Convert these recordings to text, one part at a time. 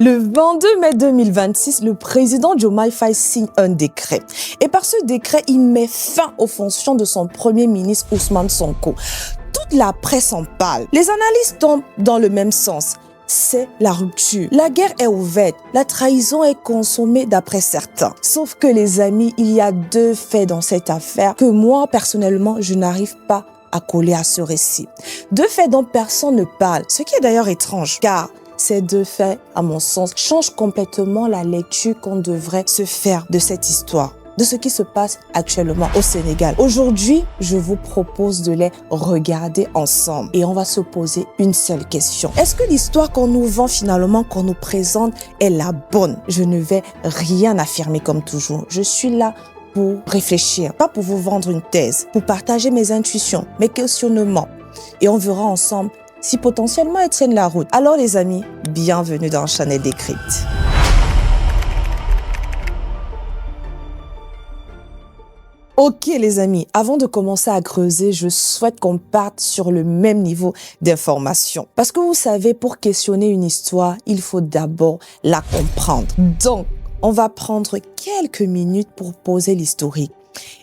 Le 22 mai 2026, le président Diomaye Faye signe un décret. Et par ce décret, il met fin aux fonctions de son premier ministre Ousmane Sonko. Toute la presse en parle. Les analystes tombent dans le même sens. C'est la rupture. La guerre est ouverte. La trahison est consommée d'après certains. Sauf que les amis, il y a deux faits dans cette affaire que moi, personnellement, je n'arrive pas à coller à ce récit. Deux faits dont personne ne parle, ce qui est d'ailleurs étrange, car ces deux faits, à mon sens, changent complètement la lecture qu'on devrait se faire de cette histoire, de ce qui se passe actuellement au Sénégal. Aujourd'hui, je vous propose de les regarder ensemble et on va se poser une seule question. Est-ce que l'histoire qu'on nous vend finalement, qu'on nous présente, est la bonne? Je ne vais rien affirmer comme toujours. Je suis là pour réfléchir, pas pour vous vendre une thèse, pour partager mes intuitions, mes questionnements. Et on verra ensemble si potentiellement elles tiennent la route. Alors les amis, bienvenue dans Chanel Décrypte. Ok les amis, avant de commencer à creuser, je souhaite qu'on parte sur le même niveau d'information. Parce que vous savez, pour questionner une histoire, il faut d'abord la comprendre. Donc, on va prendre quelques minutes pour poser l'historique.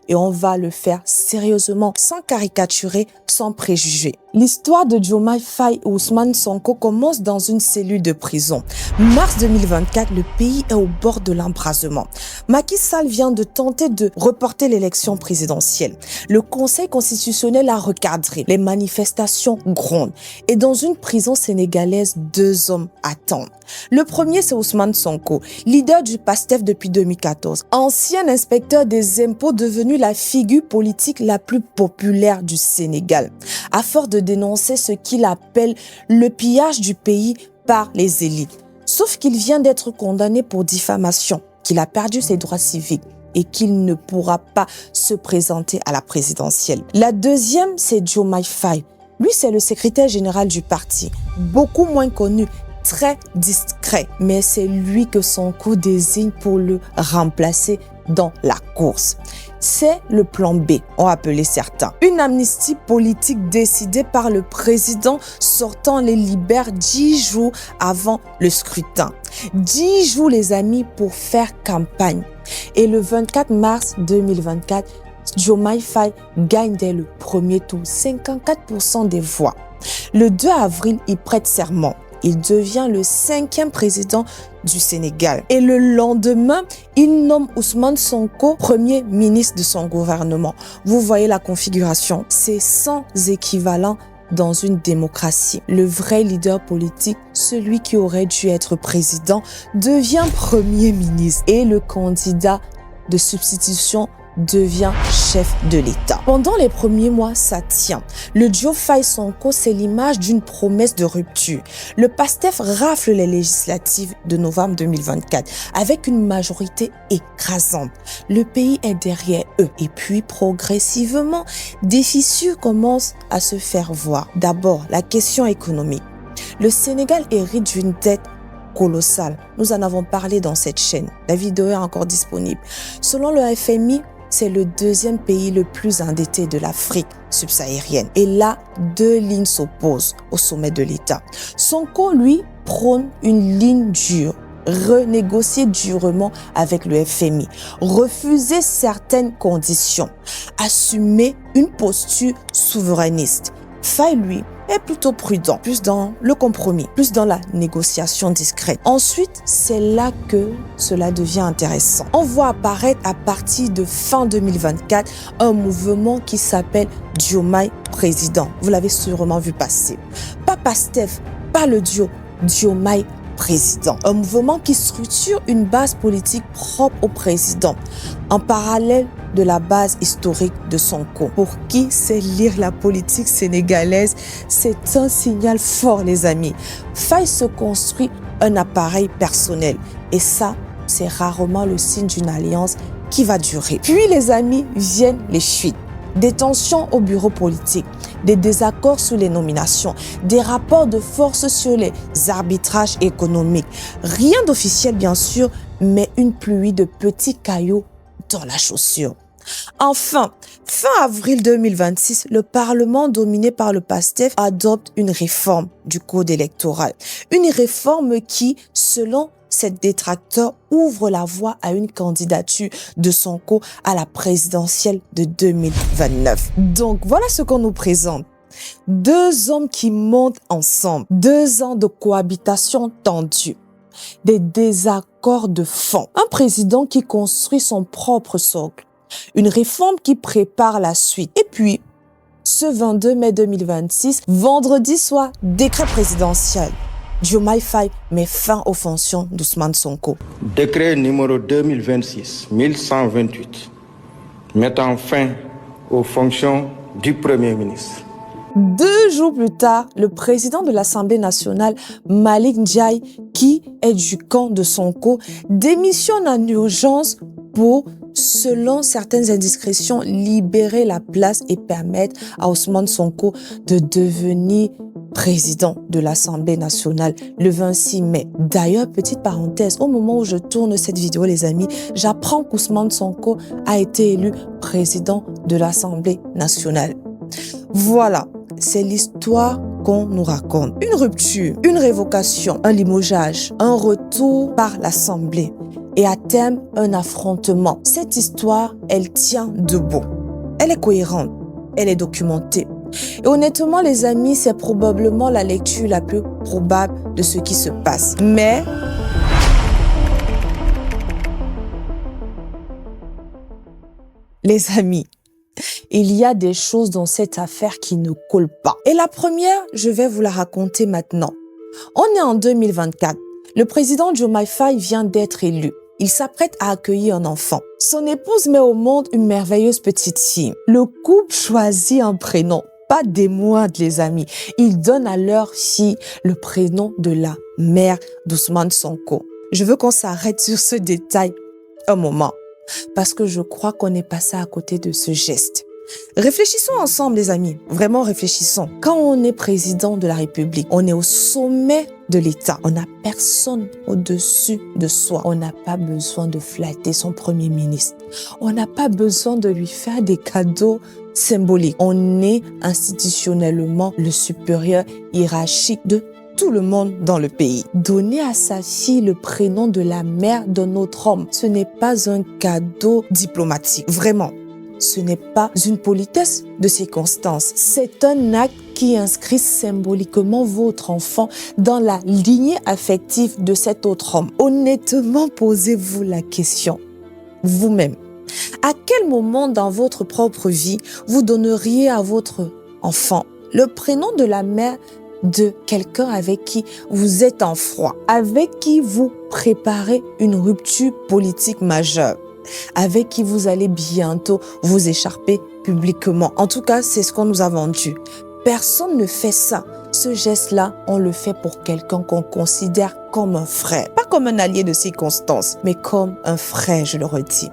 Et on va le faire sérieusement, sans caricaturer, sans préjugés. L'histoire de Diomaye Faye et Ousmane Sonko commence dans une cellule de prison. Mars 2024, le pays est au bord de l'embrasement. Macky Sall vient de tenter de reporter l'élection présidentielle. Le Conseil constitutionnel a recadré. Les manifestations grondent. Et dans une prison sénégalaise, deux hommes attendent. Le premier, c'est Ousmane Sonko, leader du PASTEF depuis 2014. Ancien inspecteur des impôts devenu la figure politique la plus populaire du Sénégal. À force de dénoncer ce qu'il appelle le pillage du pays par les élites. Sauf qu'il vient d'être condamné pour diffamation, qu'il a perdu ses droits civiques et qu'il ne pourra pas se présenter à la présidentielle. La deuxième, c'est Diomaye Faye. Lui, c'est le secrétaire général du parti, beaucoup moins connu, très discret, mais c'est lui que Sonko désigne pour le remplacer dans la course. C'est le plan B, ont appelé certains. Une amnistie politique décidée par le président sortant les libère 10 jours avant le scrutin. 10 jours les amis pour faire campagne. Et le 24 mars 2024, Diomaye Faye gagne dès le premier tour 54% des voix. Le 2 avril, il prête serment. Il devient le 5e président du Sénégal. Et le lendemain, il nomme Ousmane Sonko premier ministre de son gouvernement. Vous voyez la configuration, c'est sans équivalent dans une démocratie. Le vrai leader politique, celui qui aurait dû être président, devient premier ministre. Et le candidat de substitution devient chef de l'État. Pendant les premiers mois, ça tient. Le duo Faye-Sonko, c'est l'image d'une promesse de rupture. Le PASTEF rafle les législatives de novembre 2024 avec une majorité écrasante. Le pays est derrière eux. Et puis, progressivement, des fissures commencent à se faire voir. D'abord, la question économique. Le Sénégal hérite d'une dette colossale. Nous en avons parlé dans cette chaîne. La vidéo est encore disponible. Selon le FMI, c'est le deuxième pays le plus endetté de l'Afrique subsaharienne. Et là, deux lignes s'opposent au sommet de l'État. Sonko, lui, prône une ligne dure. Renégocier durement avec le FMI, refuser certaines conditions, assumer une posture souverainiste. Faye, lui, est plutôt prudent, plus dans le compromis, plus dans la négociation discrète. Ensuite, c'est là que cela devient intéressant. On voit apparaître à partir de fin 2024 un mouvement qui s'appelle Diomaye Président. Vous l'avez sûrement vu passer. Pas PASTEF, pas le duo, Diomaye Président. Un mouvement qui structure une base politique propre au président, en parallèle de la base historique de Sonko. Pour qui sait lire la politique sénégalaise, c'est un signal fort, les amis. Faye se construit un appareil personnel. Et ça, c'est rarement le signe d'une alliance qui va durer. Puis, les amis, viennent les fuites. Des tensions au bureau politique, des désaccords sur les nominations, des rapports de force sur les arbitrages économiques. Rien d'officiel, bien sûr, mais une pluie de petits cailloux dans la chaussure. Enfin, fin avril 2026, le Parlement dominé par le PASTEF adopte une réforme du code électoral. Une réforme qui, selon ses détracteurs, ouvre la voie à une candidature de Sonko à la présidentielle de 2029. Donc, voilà ce qu'on nous présente. Deux hommes qui montent ensemble, 2 ans de cohabitation tendue, des désaccords de fond, un président qui construit son propre socle, une réforme qui prépare la suite. Et puis, ce 22 mai 2026, vendredi soir, décret présidentiel. Diomaye Faye met fin aux fonctions d'Ousmane Sonko. Décret numéro 2026-1128, mettant fin aux fonctions du Premier ministre. 2 jours plus tard, le président de l'Assemblée nationale, Malick Ndiaye, qui est du camp de Sonko, démissionne en urgence pour, selon certaines indiscrétions, libérer la place et permettre à Ousmane Sonko de devenir président de l'Assemblée nationale le 26 mai. D'ailleurs, petite parenthèse, au moment où je tourne cette vidéo, les amis, j'apprends qu'Ousmane Sonko a été élu président de l'Assemblée nationale. Voilà, c'est l'histoire qu'on nous raconte. Une rupture, une révocation, un limogeage, un retour par l'Assemblée et à terme, un affrontement. Cette histoire, elle tient debout. Elle est cohérente, elle est documentée. Et honnêtement, les amis, c'est probablement la lecture la plus probable de ce qui se passe. Mais les amis, il y a des choses dans cette affaire qui ne collent pas. Et la première, je vais vous la raconter maintenant. On est en 2024. Le président Diomaye Faye vient d'être élu. Il s'apprête à accueillir un enfant. Son épouse met au monde une merveilleuse petite fille. Le couple choisit un prénom. Pas des moindres, les amis. Ils donnent à leur fille le prénom de la mère d'Ousmane Sonko. Je veux qu'on s'arrête sur ce détail un moment, parce que je crois qu'on est passé à côté de ce geste. Réfléchissons ensemble, les amis. Vraiment, réfléchissons. Quand on est président de la République, on est au sommet de l'État. On n'a personne au-dessus de soi. On n'a pas besoin de flatter son premier ministre. On n'a pas besoin de lui faire des cadeaux symboliques. On est institutionnellement le supérieur hiérarchique de tout le monde dans le pays. Donner à sa fille le prénom de la mère d'un autre homme, ce n'est pas un cadeau diplomatique. Vraiment. Ce n'est pas une politesse de circonstance. C'est un acte qui inscrit symboliquement votre enfant dans la lignée affective de cet autre homme. Honnêtement, posez-vous la question, vous-même. À quel moment dans votre propre vie vous donneriez à votre enfant le prénom de la mère de quelqu'un avec qui vous êtes en froid, avec qui vous préparez une rupture politique majeure, avec qui vous allez bientôt vous écharper publiquement? En tout cas, c'est ce qu'on nous a vendu. Personne ne fait ça. Ce geste-là, on le fait pour quelqu'un qu'on considère comme un frère. Pas comme un allié de circonstance, mais comme un frère, je le redis.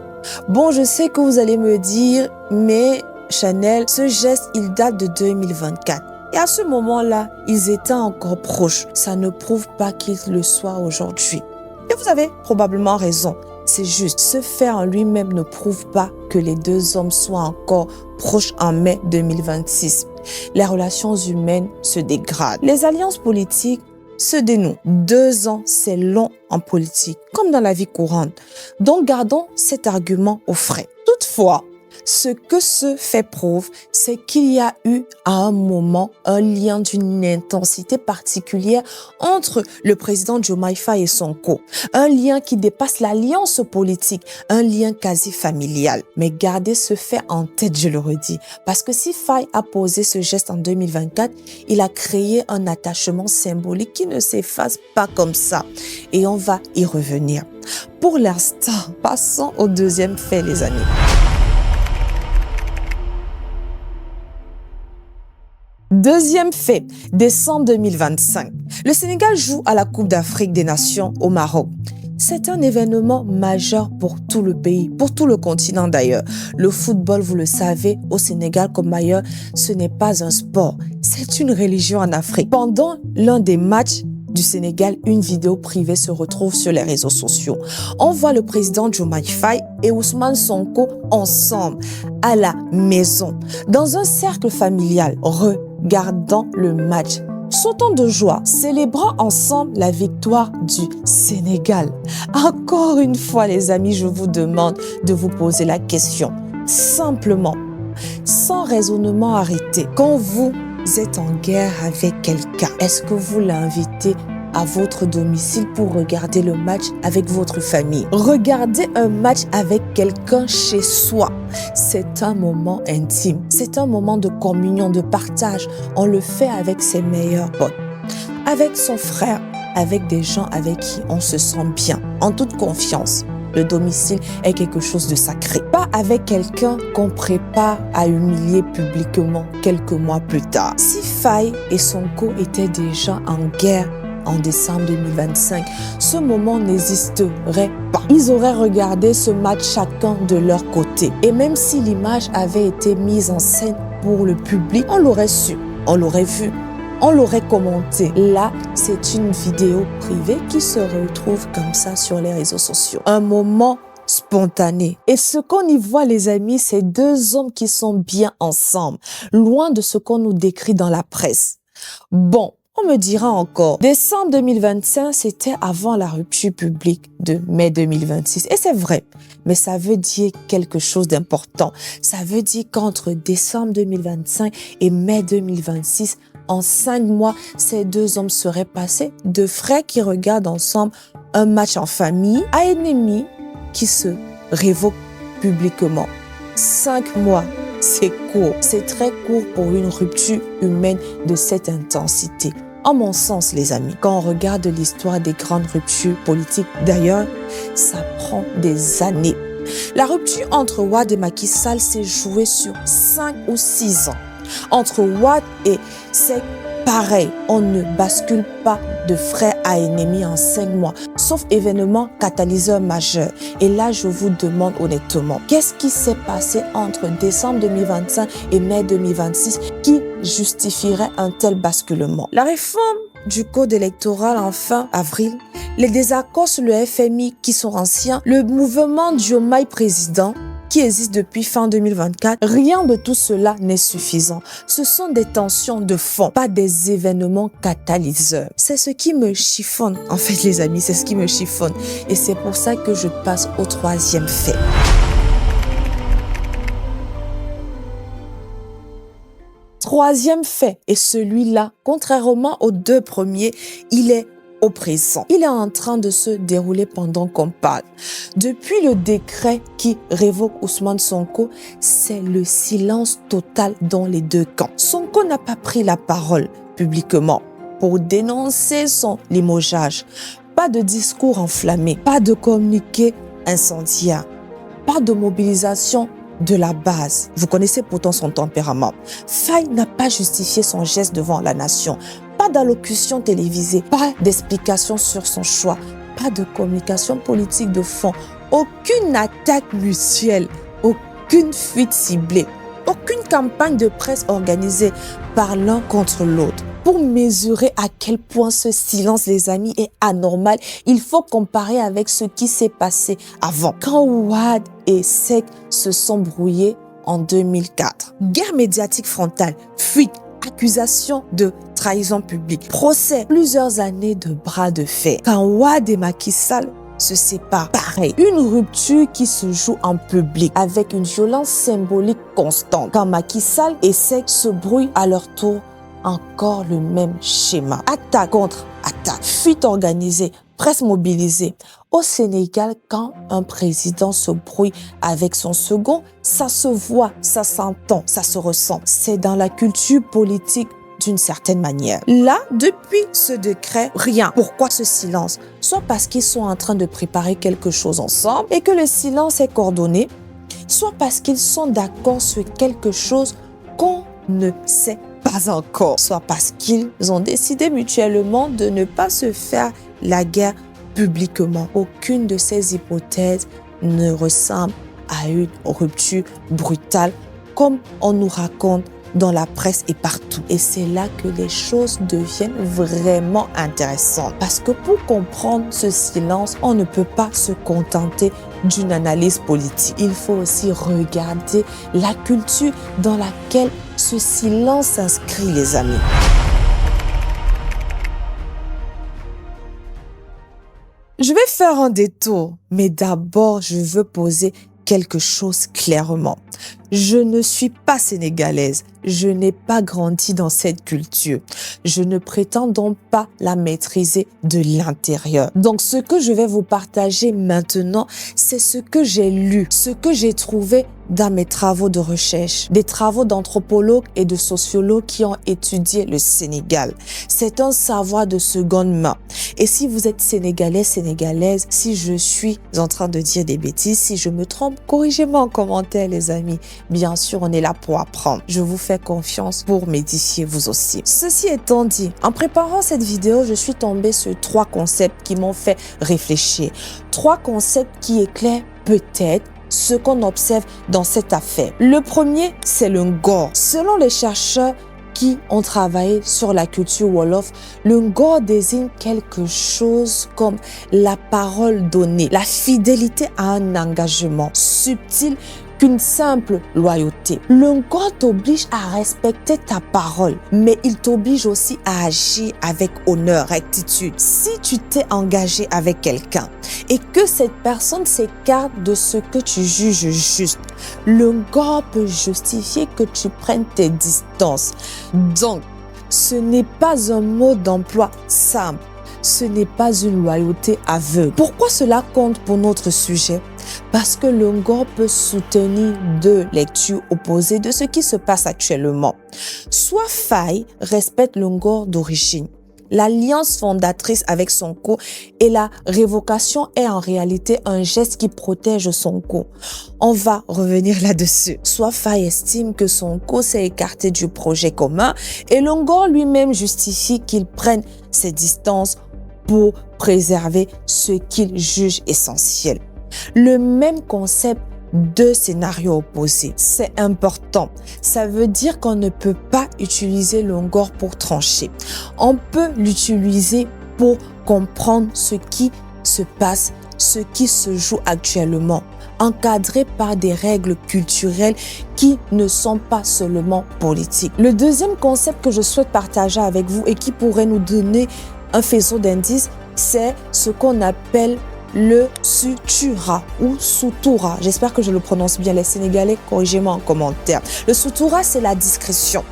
Bon, je sais que vous allez me dire, mais Chanel, ce geste, il date de 2024. Et à ce moment-là, ils étaient encore proches. Ça ne prouve pas qu'ils le soient aujourd'hui. Et vous avez probablement raison. C'est juste, ce fait en lui-même ne prouve pas que les deux hommes soient encore proches en mai 2026. Les relations humaines se dégradent. Les alliances politiques se dénouent. 2 ans, c'est long en politique, comme dans la vie courante. Donc, gardons cet argument au frais. Toutefois, ce que ce fait prouve, c'est qu'il y a eu à un moment un lien d'une intensité particulière entre le président Diomaye Faye et Sonko. Un lien qui dépasse l'alliance politique, un lien quasi familial. Mais gardez ce fait en tête, je le redis, parce que si Faye a posé ce geste en 2024, il a créé un attachement symbolique qui ne s'efface pas comme ça. Et on va y revenir. Pour l'instant, passons au deuxième fait, les amis. Deuxième fait, décembre 2025. Le Sénégal joue à la Coupe d'Afrique des Nations au Maroc. C'est un événement majeur pour tout le pays, pour tout le continent d'ailleurs. Le football, vous le savez, au Sénégal comme ailleurs, ce n'est pas un sport, c'est une religion en Afrique. Pendant l'un des matchs, du Sénégal, une vidéo privée se retrouve sur les réseaux sociaux. On voit le président Diomaye Faye et Ousmane Sonko ensemble à la maison, dans un cercle familial, regardant le match, sautant de joie, célébrant ensemble la victoire du Sénégal. Encore une fois, les amis, je vous demande de vous poser la question, simplement, sans raisonnement arrêté. Quand vous êtes en guerre avec quelqu'un, est-ce que vous l'invitez à votre domicile pour regarder le match avec votre famille? Regarder un match avec quelqu'un chez soi, c'est un moment intime. C'est un moment de communion, de partage. On le fait avec ses meilleurs potes, avec son frère, avec des gens avec qui on se sent bien, en toute confiance. Le domicile est quelque chose de sacré. Pas avec quelqu'un qu'on prépare à humilier publiquement quelques mois plus tard. Si Faye et Sonko étaient déjà en guerre en décembre 2025, ce moment n'existerait pas. Ils auraient regardé ce match chacun de leur côté. Et même si l'image avait été mise en scène pour le public, on l'aurait su, on l'aurait vu, on l'aurait commenté. Là, c'est une vidéo privée qui se retrouve comme ça sur les réseaux sociaux. Un moment spontané. Et ce qu'on y voit, les amis, c'est deux hommes qui sont bien ensemble, loin de ce qu'on nous décrit dans la presse. Bon, on me dira encore, décembre 2025, c'était avant la rupture publique de mai 2026. Et c'est vrai, mais ça veut dire quelque chose d'important. Ça veut dire qu'entre décembre 2025 et mai 2026, en 5 mois, ces deux hommes seraient passés de frères qui regardent ensemble un match en famille à ennemis qui se révoquent publiquement. 5 mois, c'est court. C'est très court pour une rupture humaine de cette intensité. En mon sens, les amis, quand on regarde l'histoire des grandes ruptures politiques, d'ailleurs, ça prend des années. La rupture entre Wade et Macky Sall s'est jouée sur 5 ou 6 ans. Entre Wade et Seck, pareil, on ne bascule pas de frères à ennemis en 5 mois, sauf événement catalyseur majeur. Et là, je vous demande honnêtement, qu'est-ce qui s'est passé entre décembre 2025 et mai 2026 qui justifierait un tel basculement? La réforme du code électoral en fin avril, les désaccords sur le FMI qui sont anciens, le mouvement Diomaye président qui existe depuis fin 2024, rien de tout cela n'est suffisant. Ce sont des tensions de fond, pas des événements catalyseurs. C'est ce qui me chiffonne, en fait les amis, c'est ce qui me chiffonne. Et c'est pour ça que je passe au troisième fait. Troisième fait, et celui-là, contrairement aux deux premiers, il est au présent. Il est en train de se dérouler pendant qu'on parle. Depuis le décret qui révoque Ousmane Sonko, c'est le silence total dans les deux camps. Sonko n'a pas pris la parole publiquement pour dénoncer son limogeage. Pas de discours enflammé, pas de communiqué incendiaire, pas de mobilisation de la base. Vous connaissez pourtant son tempérament. Faye n'a pas justifié son geste devant la nation. Pas d'allocution télévisée, pas d'explication sur son choix, pas de communication politique de fond, aucune attaque mutuelle, aucune fuite ciblée, aucune campagne de presse organisée par l'un contre l'autre. Pour mesurer à quel point ce silence, les amis, est anormal, il faut comparer avec ce qui s'est passé avant. Quand Wade et Seck se sont brouillés en 2004. Guerre médiatique frontale, fuite, accusation de trahison publique, procès, plusieurs années de bras de fer. Quand Wade et Macky Sall se séparent, pareil, une rupture qui se joue en public avec une violence symbolique constante. Quand Macky Sall et Seck se brouillent à leur tour, encore le même schéma. Attaque contre attaque, fuite organisée, presse mobilisée. Au Sénégal, quand un président se brouille avec son second, ça se voit, ça s'entend, ça se ressent. C'est dans la culture politique d'une certaine manière. Là, depuis ce décret, rien. Pourquoi ce silence? Soit parce qu'ils sont en train de préparer quelque chose ensemble et que le silence est coordonné, soit parce qu'ils sont d'accord sur quelque chose qu'on ne sait pas encore, soit parce qu'ils ont décidé mutuellement de ne pas se faire la guerre publiquement. Aucune de ces hypothèses ne ressemble à une rupture brutale comme on nous raconte dans la presse et partout. Et c'est là que les choses deviennent vraiment intéressantes. Parce que pour comprendre ce silence, on ne peut pas se contenter d'une analyse politique. Il faut aussi regarder la culture dans laquelle ce silence s'inscrit, les amis. Je vais faire un détour, mais d'abord, je veux poser quelque chose clairement. Je ne suis pas sénégalaise. Je n'ai pas grandi dans cette culture. Je ne prétends donc pas la maîtriser de l'intérieur. Donc, ce que je vais vous partager maintenant, c'est ce que j'ai lu, ce que j'ai trouvé dans mes travaux de recherche, des travaux d'anthropologues et de sociologues qui ont étudié le Sénégal. C'est un savoir de seconde main. Et si vous êtes sénégalais, sénégalaise, si je suis en train de dire des bêtises, si je me trompe, corrigez-moi en commentaire, les amis. Bien sûr, on est là pour apprendre. Je vous fais confiance pour m'édifier vous aussi. Ceci étant dit, en préparant cette vidéo, je suis tombée sur 3 concepts qui m'ont fait réfléchir. 3 concepts qui éclairent peut-être ce qu'on observe dans cette affaire. Le premier, c'est le ngor. Selon les chercheurs qui ont travaillé sur la culture Wolof, le ngor désigne quelque chose comme la parole donnée, la fidélité à un engagement subtil qu'une simple loyauté. Le ngor t'oblige à respecter ta parole, mais il t'oblige aussi à agir avec honneur, rectitude. Si tu t'es engagé avec quelqu'un et que cette personne s'écarte de ce que tu juges juste, le ngor peut justifier que tu prennes tes distances. Donc, ce n'est pas un mode d'emploi simple. Ce n'est pas une loyauté aveugle. Pourquoi cela compte pour notre sujet? Parce que le ngor peut soutenir 2 lectures opposées de ce qui se passe actuellement. Soit Faye respecte le ngor d'origine, l'alliance fondatrice avec Sonko, et la révocation est en réalité un geste qui protège Sonko. On va revenir là-dessus. Soit Faye estime que Sonko s'est écarté du projet commun et le ngor lui-même justifie qu'il prenne ses distances pour préserver ce qu'il juge essentiel. Le même concept, 2 scénarios opposés. C'est important. Ça veut dire qu'on ne peut pas utiliser le ngor pour trancher. On peut l'utiliser pour comprendre ce qui se passe, ce qui se joue actuellement, encadré par des règles culturelles qui ne sont pas seulement politiques. Le deuxième concept que je souhaite partager avec vous et qui pourrait nous donner un faisceau d'indices, c'est ce qu'on appelle le sutura ou sutura. J'espère que je le prononce bien. Les Sénégalais, corrigez-moi en commentaire. Le sutura, c'est la discrétion,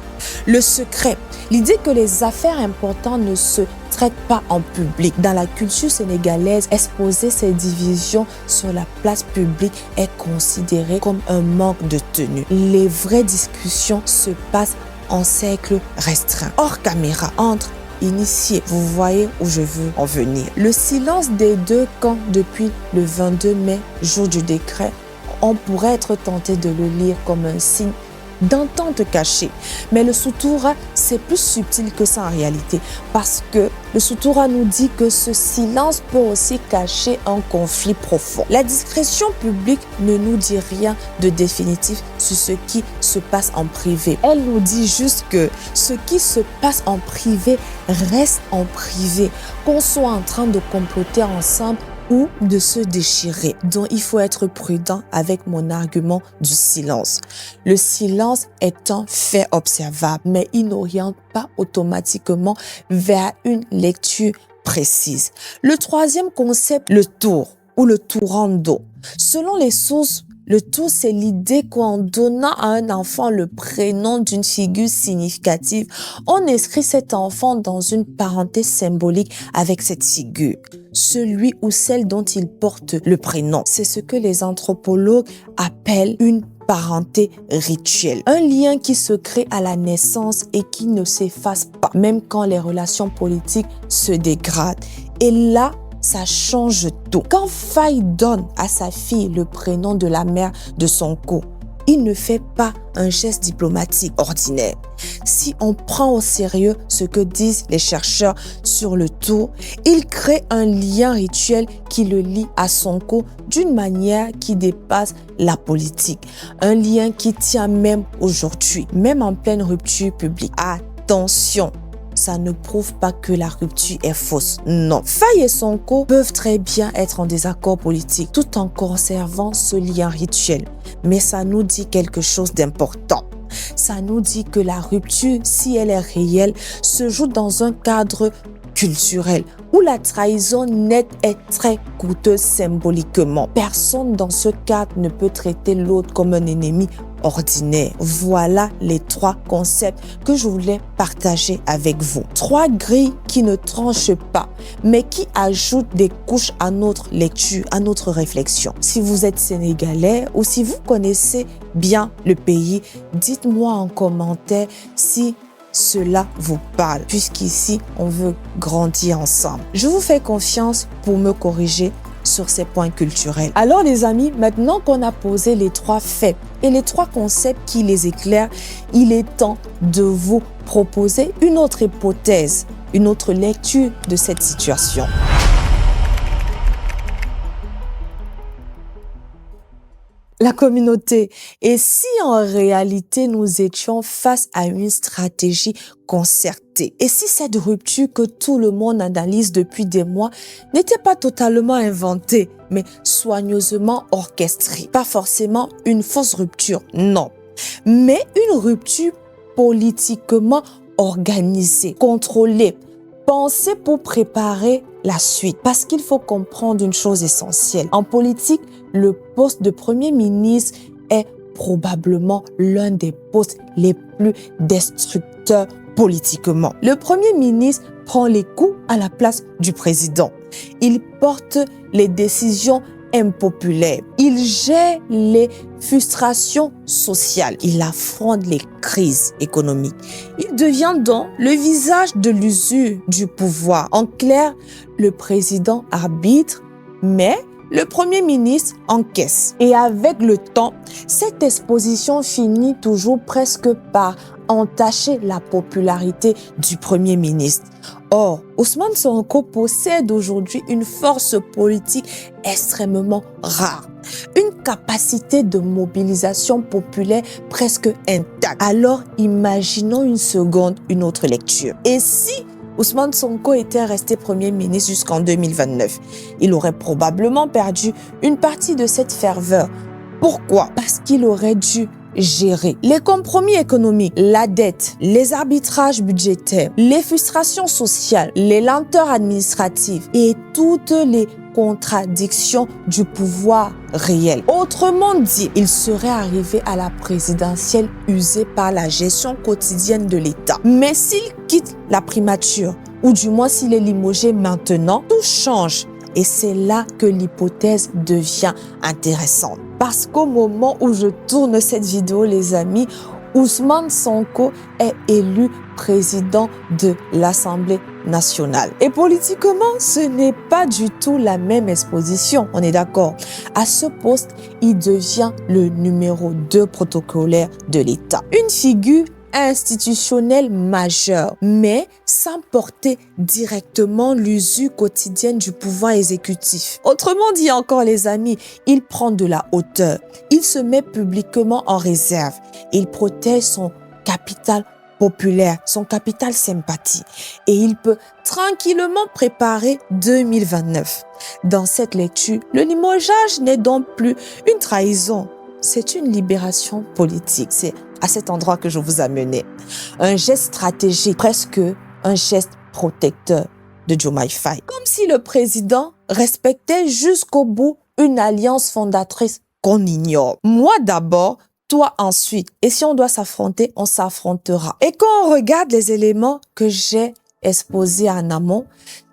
le secret. L'idée que les affaires importantes ne se traitent pas en public. Dans la culture sénégalaise, exposer ces divisions sur la place publique est considéré comme un manque de tenue. Les vraies discussions se passent en cercle restreint, hors caméra, entre initié. Vous voyez où je veux en venir. Le silence des 2 camps depuis le 22 mai, jour du décret, on pourrait être tenté de le lire comme un signe d'entente cachée. Mais le sutura, c'est plus subtil que ça en réalité, parce que le sutura nous dit que ce silence peut aussi cacher un conflit profond. La discrétion publique ne nous dit rien de définitif sur ce qui se passe en privé. Elle nous dit juste que ce qui se passe en privé reste en privé, qu'on soit en train de comploter ensemble ou de se déchirer. Donc, il faut être prudent avec mon argument du silence. Le silence est un fait observable, mais il n'oriente pas automatiquement vers une lecture précise. Le troisième concept, le tour ou le tourando. Selon les sources, le tour, c'est l'idée qu'en donnant à un enfant le prénom d'une figure significative, on inscrit cet enfant dans une parenté symbolique avec cette figure, celui ou celle dont il porte le prénom. C'est ce que les anthropologues appellent une parenté rituelle. Un lien qui se crée à la naissance et qui ne s'efface pas, même quand les relations politiques se dégradent. Et là, ça change tout. Quand Faye donne à sa fille le prénom de la mère de Sonko, il ne fait pas un geste diplomatique ordinaire. Si on prend au sérieux ce que disent les chercheurs sur le tour, il crée un lien rituel qui le lie à Sonko d'une manière qui dépasse la politique. Un lien qui tient même aujourd'hui, même en pleine rupture publique. Attention! Ça ne prouve pas que la rupture est fausse. Non. Faye et Sonko peuvent très bien être en désaccord politique tout en conservant ce lien rituel. Mais ça nous dit quelque chose d'important. Ça nous dit que la rupture, si elle est réelle, se joue dans un cadre culturel où la trahison nette est très coûteuse symboliquement. Personne dans ce cadre ne peut traiter l'autre comme un ennemi ordinaire. Voilà les 3 concepts que je voulais partager avec vous. 3 grilles qui ne tranchent pas, mais qui ajoutent des couches à notre lecture, à notre réflexion. Si vous êtes sénégalais ou si vous connaissez bien le pays, dites-moi en commentaire si cela vous parle, puisqu'ici, on veut grandir ensemble. Je vous fais confiance pour me corriger sur ces points culturels. Alors les amis, maintenant qu'on a posé les 3 faits et les 3 concepts qui les éclairent, il est temps de vous proposer une autre hypothèse, une autre lecture de cette situation. La communauté. Et si en réalité nous étions face à une stratégie concertée? Et si cette rupture que tout le monde analyse depuis des mois n'était pas totalement inventée, mais soigneusement orchestrée? Pas forcément une fausse rupture, non. Mais une rupture politiquement organisée, contrôlée, pensée pour préparer la suite. Parce qu'il faut comprendre une chose essentielle. En politique, le poste de Premier ministre est probablement l'un des postes les plus destructeurs politiquement. Le Premier ministre prend les coups à la place du président. Il porte les décisions impopulaires. Il gère les frustrations sociales. Il affronte les crises économiques. Il devient donc le visage de l'usure du pouvoir. En clair, le président arbitre, mais le Premier ministre encaisse. Et avec le temps, cette exposition finit toujours presque par entacher la popularité du Premier ministre. Or, Ousmane Sonko possède aujourd'hui une force politique extrêmement rare, une capacité de mobilisation populaire presque intacte. Alors, imaginons une seconde une autre lecture. Et si Ousmane Sonko était resté Premier ministre jusqu'en 2029, il aurait probablement perdu une partie de cette ferveur. Pourquoi? Parce qu'il aurait dû gérer les compromis économiques, la dette, les arbitrages budgétaires, les frustrations sociales, les lenteurs administratives et toutes les contradictions du pouvoir réel. Autrement dit, il serait arrivé à la présidentielle usé par la gestion quotidienne de l'État. Mais s'il quitte la primature, ou du moins s'il est limogé maintenant, tout change. Et c'est là que l'hypothèse devient intéressante. Parce qu'au moment où je tourne cette vidéo, les amis, Ousmane Sonko est élu président de l'Assemblée nationale. Et politiquement, ce n'est pas du tout la même exposition, on est d'accord. À ce poste, il devient le numéro 2 protocolaire de l'État. Une figure institutionnelle majeure, mais sans porter directement l'usure quotidienne du pouvoir exécutif. Autrement dit encore, les amis, il prend de la hauteur. Il se met publiquement en réserve. Il protège son capital populaire, son capital sympathie. Et il peut tranquillement préparer 2029. Dans cette lecture, le limogeage n'est donc plus une trahison. C'est une libération politique. C'est à cet endroit que je vous amenais. Un geste stratégique, presque un geste protecteur de Diomaye Faye. Comme si le président respectait jusqu'au bout une alliance fondatrice qu'on ignore. Moi d'abord, toi ensuite. Et si on doit s'affronter, on s'affrontera. Et quand on regarde les éléments que j'ai exposés en amont,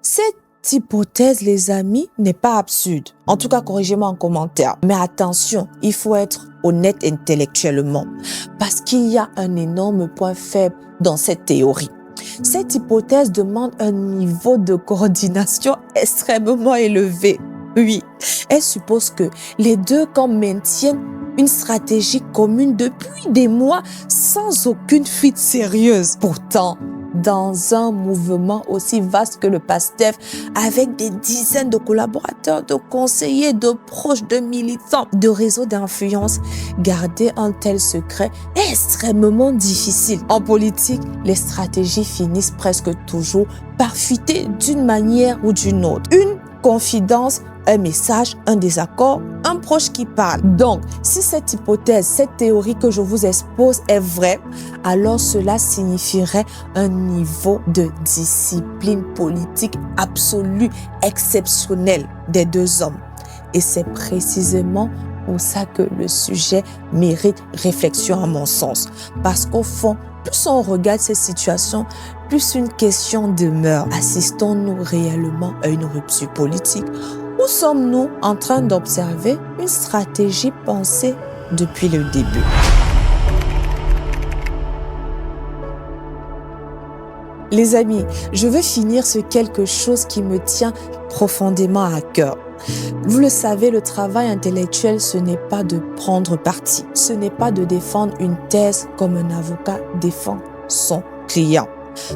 cette hypothèse, les amis, n'est pas absurde. En tout cas, corrigez-moi en commentaire. Mais attention, il faut être honnête intellectuellement. Parce qu'il y a un énorme point faible dans cette théorie. Cette hypothèse demande un niveau de coordination extrêmement élevé. Oui, elle suppose que les deux camps maintiennent une stratégie commune depuis des mois sans aucune fuite sérieuse. Pourtant, dans un mouvement aussi vaste que le PASTEF, avec des dizaines de collaborateurs, de conseillers, de proches, de militants, de réseaux d'influence, garder un tel secret est extrêmement difficile. En politique, les stratégies finissent presque toujours par fuiter d'une manière ou d'une autre. Une confidence, un message, un désaccord, un proche qui parle. Donc, si cette hypothèse, cette théorie que je vous expose est vraie, alors cela signifierait un niveau de discipline politique absolue, exceptionnel des deux hommes. Et c'est précisément pour ça que le sujet mérite réflexion à mon sens. Parce qu'au fond, plus on regarde ces situations, plus une question demeure. Assistons-nous réellement à une rupture politique? Ou sommes-nous en train d'observer une stratégie pensée depuis le début? Les amis, je veux finir sur quelque chose qui me tient profondément à cœur. Vous le savez, le travail intellectuel, ce n'est pas de prendre parti. Ce n'est pas de défendre une thèse comme un avocat défend son client.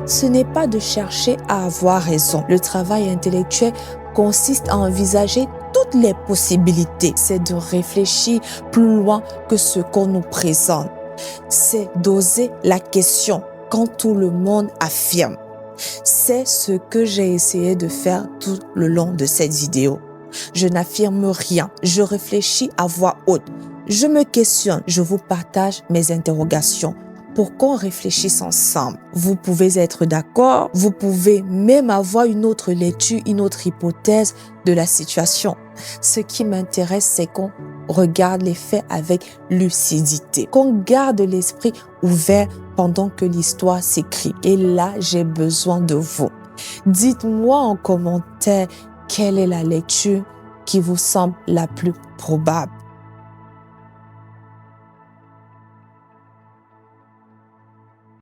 Ce n'est pas de chercher à avoir raison. Le travail intellectuel consiste à envisager toutes les possibilités. C'est de réfléchir plus loin que ce qu'on nous présente. C'est d'oser la question quand tout le monde affirme. C'est ce que j'ai essayé de faire tout le long de cette vidéo. Je n'affirme rien, je réfléchis à voix haute. Je me questionne, je vous partage mes interrogations pour qu'on réfléchisse ensemble. Vous pouvez être d'accord, vous pouvez même avoir une autre lecture, une autre hypothèse de la situation. Ce qui m'intéresse, c'est qu'on regarde les faits avec lucidité, qu'on garde l'esprit ouvert pendant que l'histoire s'écrit. Et là, j'ai besoin de vous. Dites-moi en commentaire quelle est la lecture qui vous semble la plus probable.